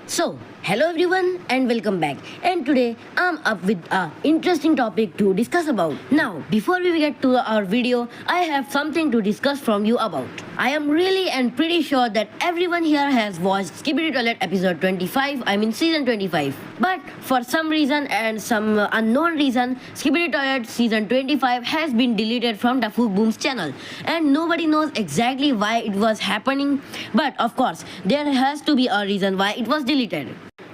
So, hello everyone and welcome back. And today I'm up with a interesting topic to discuss about. Now, before we get to our video, I have something to discuss from you about. I am really and pretty sure that everyone here has watched Skibidi Toilet episode 25, I mean season 25. But for some reason and some unknown reason, Skibidi Toilet season 25 has been deleted from the Fook Boom's channel and nobody knows exactly why it was happening. But of course, there has to be a reason why it was deleted.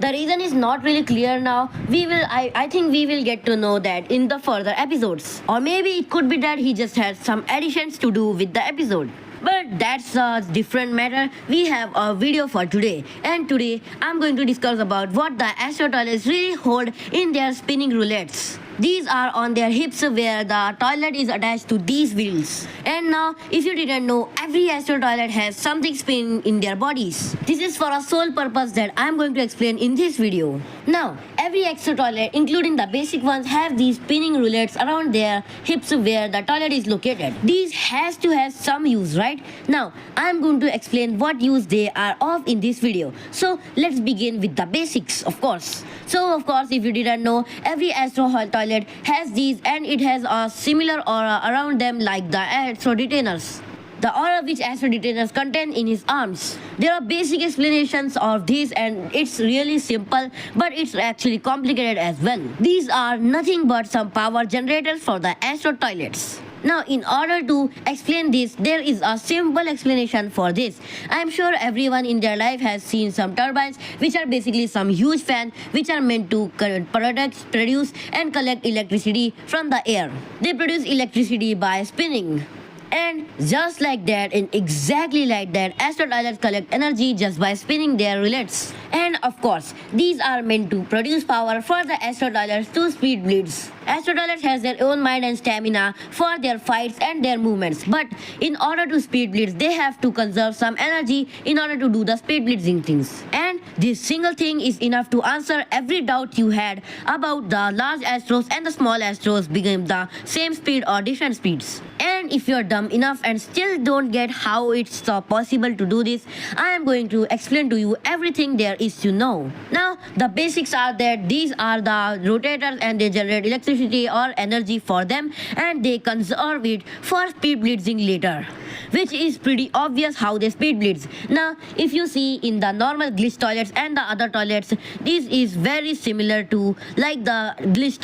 The reason is not really clear now. I think we will get to know that in the further episodes. Or maybe it could be that he just had some additions to do with the episode. But that's a different matter. We have a video for today. And today I'm going to discuss about what the Astro Toilets really hold in their spinning roulettes. These are on their hips where the toilet is attached to these wheels. And now, if you didn't know, every Astro Toilet has something spinning in their bodies. This is for a sole purpose that I'm going to explain in this video. Now, every Astro Toilet, including the basic ones, have these spinning roulettes around their hips where the toilet is located. These has to have some use, right? Now, I'm going to explain what use they are of in this video. So, let's begin with the basics, of course. So, of course, if you didn't know, every Astro Toilet has these and it has a similar aura around them like the Astro Retainers. The aura which Astro Retainers contain in his arms. There are basic explanations of this and it's really simple but it's actually complicated as well. These are nothing but some power generators for the Astro Toilets. Now, in order to explain this, there is a simple explanation for this. I am sure everyone in their life has seen some turbines, which are basically some huge fans which are meant to produce and collect electricity from the air. They produce electricity by spinning. And just like that, and exactly like that, Astro Toilets collect energy just by spinning their roulettes. And of course, these are meant to produce power for the Astro Toilets to speed bleeds. Astro Toilets has their own mind and stamina for their fights and their movements. But in order to speed bleeds, they have to conserve some energy in order to do the speed blitzing things. And this single thing is enough to answer every doubt you had about the large Astros and the small Astros being the same speed or different speeds. And if you're dumb enough and still don't get how it's possible to do this, I am going to explain to you everything there is to know. Now, the basics are that these are the rotators and they generate electricity or energy for them and they conserve it for speed blitzing later. Which is pretty obvious how they speed bleeds. Now, if you see in the normal glitch toilets and the other toilets, this is very similar to like the glitch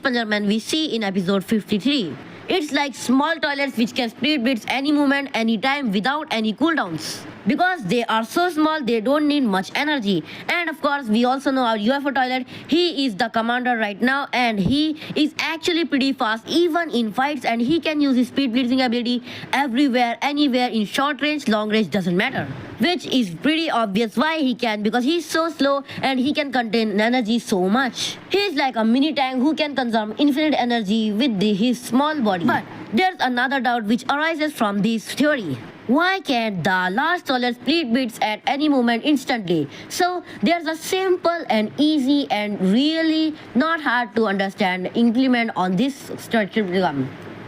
Puncherman we see in episode 53. It's like small toilets which can speed blitz any moment, anytime without any cooldowns. Because they are so small, they don't need much energy. And of course, we also know our UFO toilet. He is the commander right now and he is actually pretty fast even in fights and he can use his speed blitzing ability everywhere, anywhere, in short range, long range, doesn't matter. Which is pretty obvious why he can, because he's so slow and he can contain energy so much. He's like a mini tank who can consume infinite energy with his small body. But there's another doubt which arises from this theory. Why can't the large toilet speed beats at any moment instantly? So there's a simple and easy and really not hard to understand implement on this structure.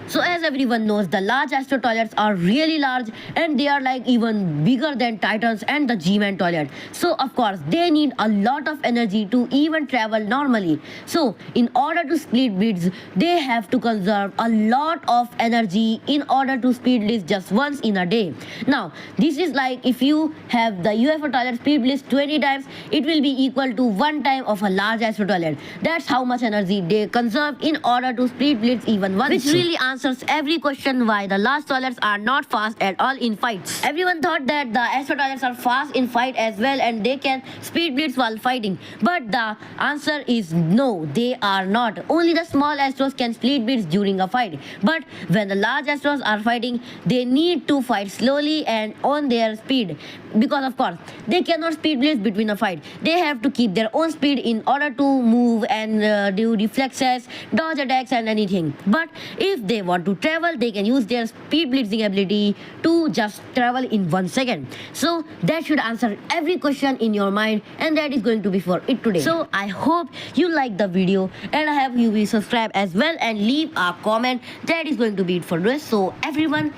So as everyone knows, the large Astro Toilets are really large and they are like even bigger than Titans and the G-Man toilet. So of course, they need a lot of energy to even travel normally. So in order to speed bleeds, they have to conserve a lot of energy in order to speed bleeds just once in a day. Now, this is like if you have the UFO toilet speed bleeds 20 times, it will be equal to 1 time of a large Astro Toilet. That's how much energy they conserve in order to speed bleeds even once. Which really answers every question why the large toilets are not fast at all in fights. Everyone thought that the Astro Toilets are fast in fight as well and they can speed blitz while fighting. But the answer is no, they are not. Only the small Astros can speed blitz during a fight. But when the large Astros are fighting, they need to fight slowly and on their speed. Because of course, they cannot speed blitz between a fight. They have to keep their own speed in order to move and do reflexes, dodge attacks and anything. But if they want to travel, they can use their speed blitzing ability to just travel in 1 second. So that should answer every question in your mind and that is going to be for it today. So I hope you like the video and I hope you will subscribe as well and leave a comment. That is going to be it for this. So everyone,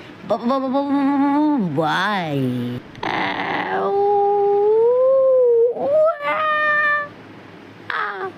bye. Ow.